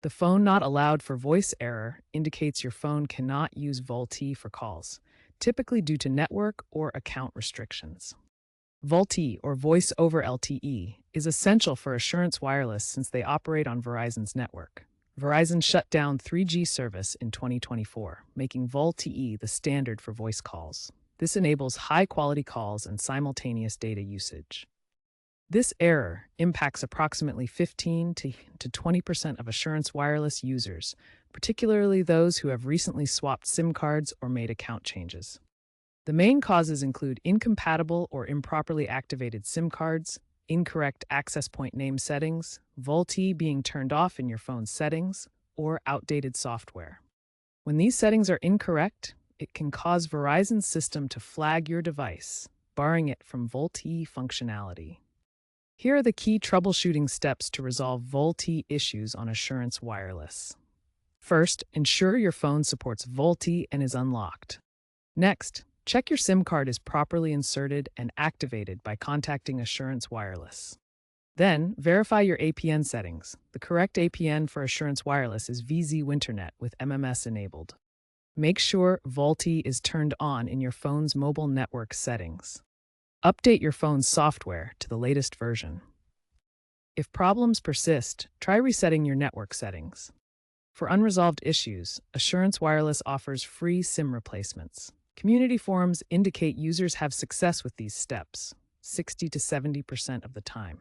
The phone not allowed for voice error indicates your phone cannot use VoLTE for calls, typically due to network or account restrictions. VoLTE, or Voice over LTE, is essential for Assurance Wireless since they operate on Verizon's network. Verizon shut down 3G service in 2024, making VoLTE the standard for voice calls. This enables high-quality calls and simultaneous data usage. This error impacts approximately 15 to 20% of Assurance Wireless users, particularly those who have recently swapped SIM cards or made account changes. The main causes include incompatible or improperly activated SIM cards, incorrect access point name settings, VoLTE being turned off in your phone's settings, or outdated software. When these settings are incorrect, it can cause Verizon's system to flag your device, barring it from VoLTE functionality. Here are the key troubleshooting steps to resolve VoLTE issues on Assurance Wireless. First, ensure your phone supports VoLTE and is unlocked. Next, check your SIM card is properly inserted and activated by contacting Assurance Wireless. Then, verify your APN settings. The correct APN for Assurance Wireless is VZ-Winternet with MMS enabled. Make sure VoLTE is turned on in your phone's mobile network settings. Update your phone's software to the latest version. If problems persist, try resetting your network settings. For unresolved issues, Assurance Wireless offers free SIM replacements. Community forums indicate users have success with these steps, 60 to 70% of the time.